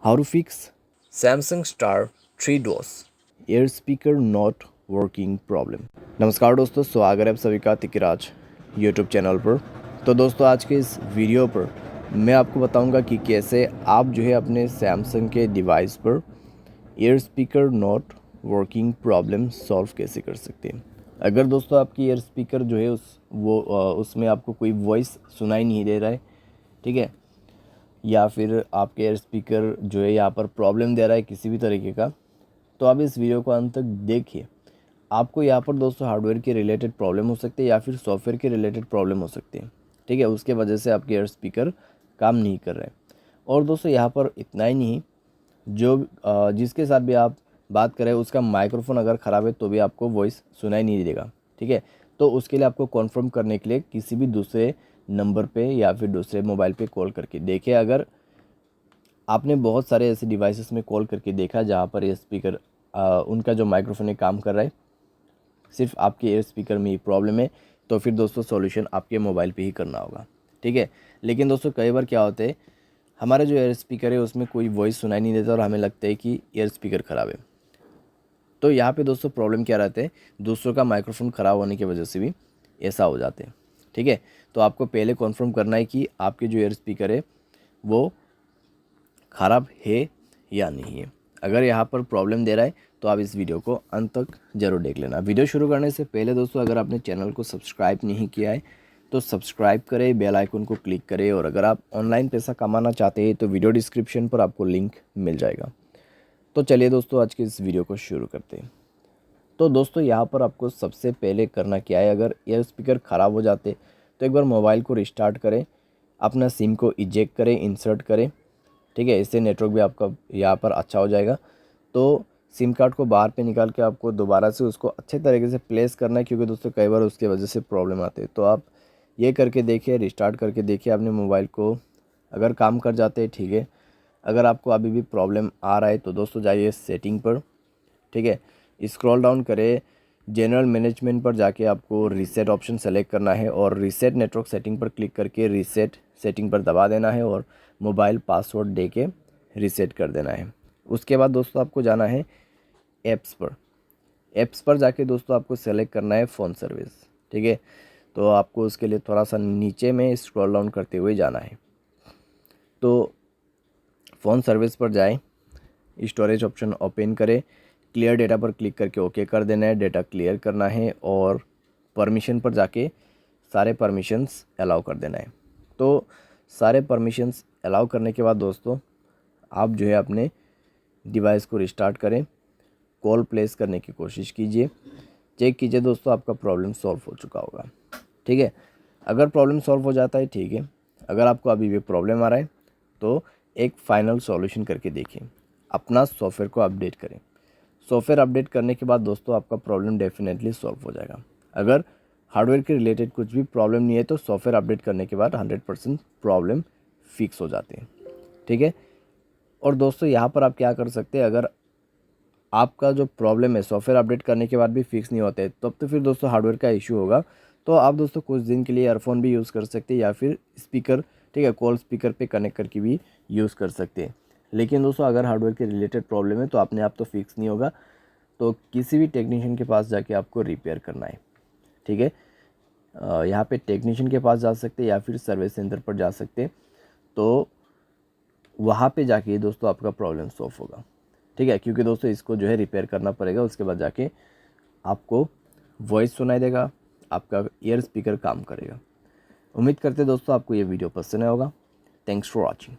How to fix Samsung Star 3 DOS air speaker not working problem. नमस्कार दोस्तों, स्वागत है आप सभी का तिकराज यूट्यूब चैनल पर। तो दोस्तों, आज के इस वीडियो पर मैं आपको बताऊंगा कि कैसे आप जो है अपने सैमसंग के डिवाइस पर air speaker not working problem solve कैसे कर सकते हैं। अगर दोस्तों आपकी एयर स्पीकर जो है उसमें आपको कोई वॉइस सुनाई नहीं दे रहा है, ठीक है, या फिर आपके एयर स्पीकर जो है यहाँ पर प्रॉब्लम दे रहा है किसी भी तरीके का, तो आप इस वीडियो को अंत तक देखिए। आपको यहाँ पर दोस्तों हार्डवेयर के रिलेटेड प्रॉब्लम हो सकते हैं या फिर सॉफ्टवेयर के रिलेटेड प्रॉब्लम हो सकते हैं, ठीक है। उसके वजह से आपके एयर स्पीकर काम नहीं कर रहे हैं। और दोस्तों यहाँ पर इतना ही नहीं, जिसके साथ भी आप बात करें उसका माइक्रोफोन अगर ख़राब है तो भी आपको वॉइस सुनाई नहीं देगा, ठीक है। तो उसके लिए आपको कॉन्फर्म करने के लिए किसी भी दूसरे नंबर पे या फिर दूसरे मोबाइल पे कॉल करके देखिए। अगर आपने बहुत सारे ऐसे डिवाइसेस में कॉल करके देखा जहाँ पर ये स्पीकर उनका जो माइक्रोफोन है काम कर रहा है, सिर्फ आपके एयर स्पीकर में ही प्रॉब्लम है, तो फिर दोस्तों सॉल्यूशन आपके मोबाइल पे ही करना होगा, ठीक है। लेकिन दोस्तों कई बार क्या होता है, हमारा जो एयर स्पीकर है उसमें कोई वॉइस सुनाई नहीं देता और हमें लगता है कि एयर स्पीकर ख़राब है। तो यहाँ पे दोस्तों प्रॉब्लम क्या रहता है, दूसरों का माइक्रोफोन ख़राब होने की वजह से भी ऐसा हो जाते हैं, ठीक है। तो आपको पहले कॉन्फर्म करना है कि आपके जो एयर स्पीकर है वो ख़राब है या नहीं है। अगर यहाँ पर प्रॉब्लम दे रहा है तो आप इस वीडियो को अंत तक ज़रूर देख लेना। वीडियो शुरू करने से पहले दोस्तों, अगर आपने चैनल को सब्सक्राइब नहीं किया है तो सब्सक्राइब करें, बेल आइकन को क्लिक करें। और अगर आप ऑनलाइन पैसा कमाना चाहते हैं तो वीडियो डिस्क्रिप्शन पर आपको लिंक मिल जाएगा। तो चलिए दोस्तों, आज के इस वीडियो को शुरू करते हैं। तो दोस्तों यहाँ पर आपको सबसे पहले करना क्या है, अगर एयर स्पीकर ख़राब हो जाते तो एक बार मोबाइल को रिस्टार्ट करें, अपना सिम को इजेक्ट करें, इंसर्ट करें, ठीक है। इससे नेटवर्क भी आपका यहाँ पर अच्छा हो जाएगा। तो सिम कार्ड को बाहर पे निकाल के आपको दोबारा से उसको अच्छे तरीके से प्लेस करना है, क्योंकि दोस्तों कई बार उसकी वजह से प्रॉब्लम आते हैं। तो आप ये करके देखिए, रिस्टार्ट करके देखिए अपने मोबाइल को। अगर काम कर जाते हैं, ठीक है। अगर आपको अभी भी प्रॉब्लम आ रहा है तो दोस्तों जाइए सेटिंग पर, ठीक है। स्क्रॉल डाउन करें, जनरल मैनेजमेंट पर जाके आपको रीसेट ऑप्शन सेलेक्ट करना है और रीसेट नेटवर्क सेटिंग पर क्लिक करके रीसेट सेटिंग पर दबा देना है और मोबाइल पासवर्ड दे के रीसेट कर देना है। उसके बाद दोस्तों आपको जाना है ऐप्स पर जाके दोस्तों आपको सेलेक्ट करना है फ़ोन सर्विस, ठीक है। तो आपको उसके लिए थोड़ा सा नीचे में स्क्रॉल डाउन करते हुए जाना है। तो फ़ोन सर्विस पर जाएं, स्टोरेज ऑप्शन ओपन करें, क्लियर डेटा पर क्लिक करके ओके कर देना है, डेटा क्लियर करना है और परमिशन पर जाके सारे परमिशंस अलाउ कर देना है। तो सारे परमिशंस अलाउ करने के बाद दोस्तों आप जो है अपने डिवाइस को रिस्टार्ट करें, कॉल प्लेस करने की कोशिश कीजिए, चेक कीजिए दोस्तों आपका प्रॉब्लम सॉल्व हो चुका होगा, ठीक है। अगर प्रॉब्लम सॉल्व हो जाता है, ठीक है। अगर आपको अभी भी प्रॉब्लम आ रहा है तो एक फाइनल सॉल्यूशन करके देखिए, अपना सॉफ्टवेयर को अपडेट करें। सॉफ्टवेयर अपडेट करने के बाद दोस्तों आपका प्रॉब्लम डेफिनेटली सॉल्व हो जाएगा। अगर हार्डवेयर के रिलेटेड कुछ भी प्रॉब्लम नहीं है तो सॉफ्टवेयर अपडेट करने के बाद 100% प्रॉब्लम फिक्स हो जाते हैं, ठीक है। और दोस्तों यहाँ पर आप क्या कर सकते हैं, अगर आपका जो प्रॉब्लम है सॉफ्टवेयर अपडेट करने के बाद भी फिक्स नहीं होते तब तो फिर दोस्तों हार्डवेयर का इशू होगा। तो आप दोस्तों कुछ दिन के लिए ईयरफोन भी यूज़ कर सकते हैं या फिर स्पीकर, ठीक है, कॉल स्पीकर पे कनेक्ट करके भी यूज़ कर सकते हैं। लेकिन दोस्तों अगर हार्डवेयर के रिलेटेड प्रॉब्लम है तो अपने आप तो फिक्स नहीं होगा, तो किसी भी टेक्नीशियन के पास जाके आपको रिपेयर करना है, ठीक है। यहाँ पे टेक्नीशियन के पास जा सकते हैं या फिर सर्विस सेंटर पर जा सकते हैं। तो वहाँ पे जाके दोस्तों आपका प्रॉब्लम सॉल्व होगा, ठीक है। क्योंकि दोस्तों इसको जो है रिपेयर करना पड़ेगा, उसके बाद जाके आपको वॉइस सुनाई देगा, आपका ईयर स्पीकर काम करेगा। उम्मीद करते दोस्तों आपको ये वीडियो पसंद आया होगा। Thanks for watching.